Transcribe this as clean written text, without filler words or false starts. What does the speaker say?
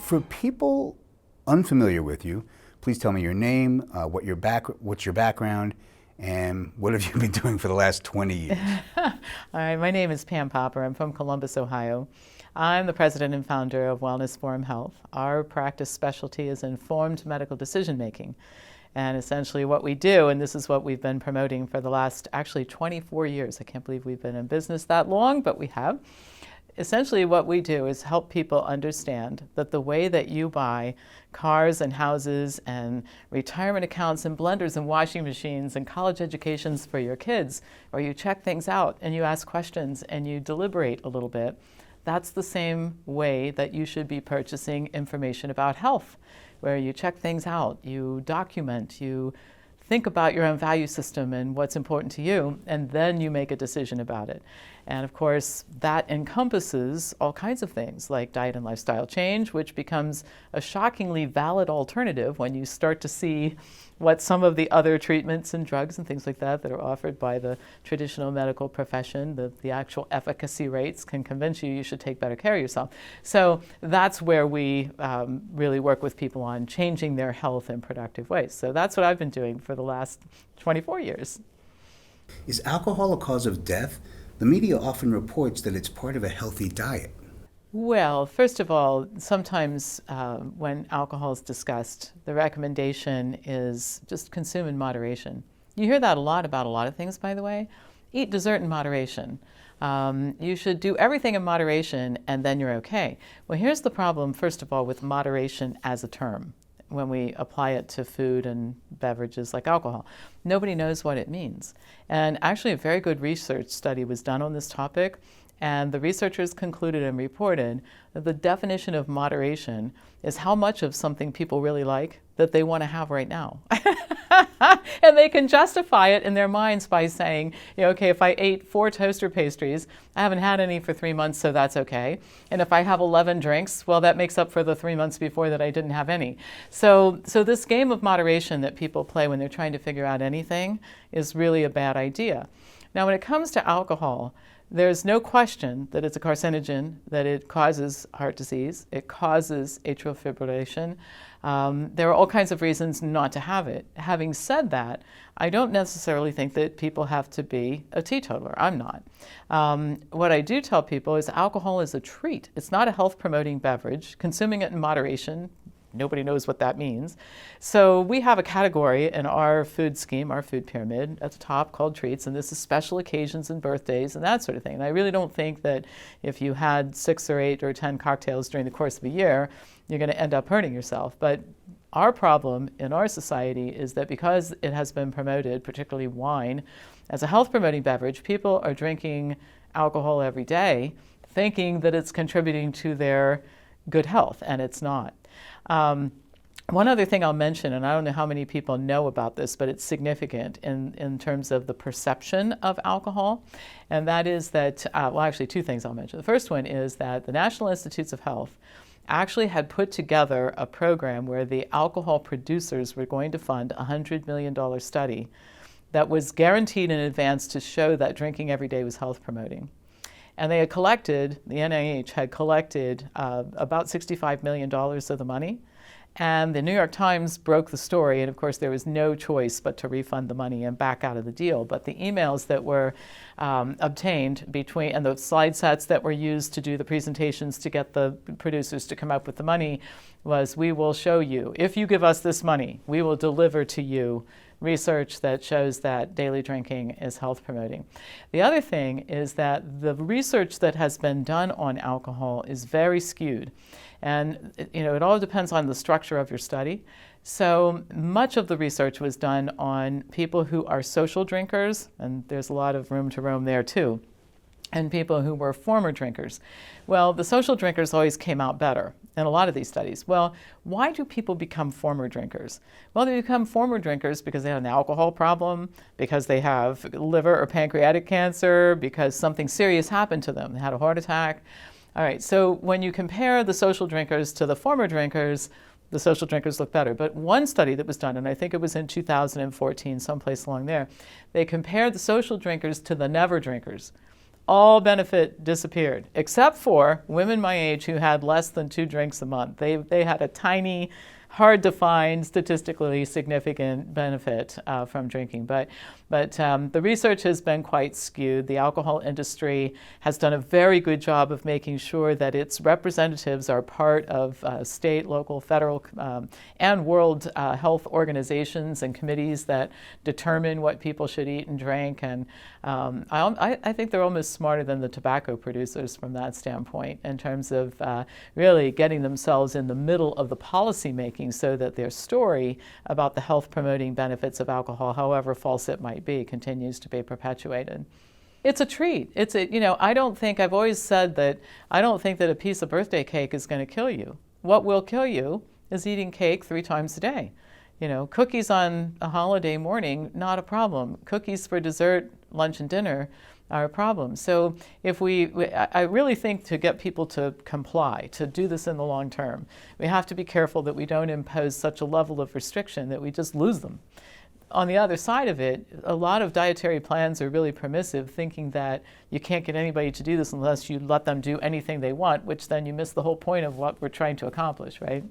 For people unfamiliar with you, please tell me your name, what's your background, and what have you been doing for the last 20 years? All right, my name is Pam Popper. I'm from Columbus, Ohio. I'm the president and founder of Wellness Forum Health. Our practice specialty is informed medical decision making. And essentially what we do, and this is what we've been promoting for the last actually 24 years. I can't believe we've been in business that long, but we have. Essentially what we do is help people understand that the way that you buy cars and houses and retirement accounts and blenders and washing machines and college educations for your kids, or you check things out and you ask questions and you deliberate a little bit, that's the same way that you should be purchasing information about health, where you check things out, you document, you think about your own value system and what's important to you, and then you make a decision about it. And of course, that encompasses all kinds of things like diet and lifestyle change, which becomes a shockingly valid alternative when you start to see what some of the other treatments and drugs and things like that are offered by the traditional medical profession, the actual efficacy rates can convince you should take better care of yourself. So that's where we really work with people on changing their health in productive ways. So that's what I've been doing for the last 24 years. Is alcohol a cause of death? The media often reports that it's part of a healthy diet. Well, first of all, sometimes when alcohol is discussed, the recommendation is just consume in moderation. You hear that a lot about a lot of things, by the way. Eat dessert in moderation. You should do everything in moderation and then you're okay. Well, here's the problem, first of all, with moderation as a term when we apply it to food and beverages like alcohol. Nobody knows what it means. And actually a very good research study was done on this topic, and the researchers concluded and reported that the definition of moderation is how much of something people really like that they want to have right now. And they can justify it in their minds by saying, okay, if I ate 4 toaster pastries, I haven't had any for 3 months, so that's okay. And if I have 11 drinks, well, that makes up for the 3 months before that I didn't have any. So this game of moderation that people play when they're trying to figure out anything is really a bad idea. Now, when it comes to alcohol, there's no question that it's a carcinogen, that it causes heart disease, it causes atrial fibrillation. There are all kinds of reasons not to have it. Having said that, I don't necessarily think that people have to be a teetotaler. I'm not. What I do tell people is alcohol is a treat. It's not a health-promoting beverage. Consuming it in moderation, nobody knows what that means. So we have a category in our food scheme, our food pyramid, at the top called treats, and this is special occasions and birthdays and that sort of thing. And I really don't think that if you had 6 or 8 or 10 cocktails during the course of a year, you're going to end up hurting yourself. But our problem in our society is that because it has been promoted, particularly wine, as a health-promoting beverage, people are drinking alcohol every day thinking that it's contributing to their good health, and it's not. One other thing I'll mention, and I don't know how many people know about this, but it's significant in terms of the perception of alcohol, and that is that, well, actually 2 things I'll mention. The first one is that the National Institutes of Health actually had put together a program where the alcohol producers were going to fund a $100 million study that was guaranteed in advance to show that drinking every day was health promoting. And they had collected, the NIH had collected about $65 million of the money. And the New York Times broke the story, and of course there was no choice but to refund the money and back out of the deal. But the emails that were obtained between, and the slide sets that were used to do the presentations to get the producers to come up with the money was, we will show you, if you give us this money, we will deliver to you research that shows that daily drinking is health promoting. The other thing is that the research that has been done on alcohol is very skewed. And it all depends on the structure of your study. So much of the research was done on people who are social drinkers, and there's a lot of room to roam there too, and people who were former drinkers. Well, the social drinkers always came out better in a lot of these studies. Well, why do people become former drinkers? Well, they become former drinkers because they have an alcohol problem, because they have liver or pancreatic cancer, because something serious happened to them. They had a heart attack. All right, so when you compare the social drinkers to the former drinkers, the social drinkers look better. But one study that was done, and I think it was in 2014, someplace along there, they compared the social drinkers to the never drinkers. all benefit disappeared, except for women my age who had less than 2 drinks a month. They had a tiny, hard to find, statistically significant benefit from drinking. But the research has been quite skewed. The alcohol industry has done a very good job of making sure that its representatives are part of state, local, federal, and world health organizations and committees that determine what people should eat and drink. And I think they're almost smarter than the tobacco producers from that standpoint in terms of really getting themselves in the middle of the policy making so that their story about the health promoting benefits of alcohol, however false it might be, continues to be perpetuated. It's a treat. I've always said that I don't think that a piece of birthday cake is going to kill you. What will kill you is eating cake 3 times a day. Cookies on a holiday morning, not a problem. Cookies for dessert, lunch, and dinner are a problem. So I really think to get people to comply, to do this in the long term, we have to be careful that we don't impose such a level of restriction that we just lose them. On the other side of it, a lot of dietary plans are really permissive, thinking that you can't get anybody to do this unless you let them do anything they want, which then you miss the whole point of what we're trying to accomplish, right?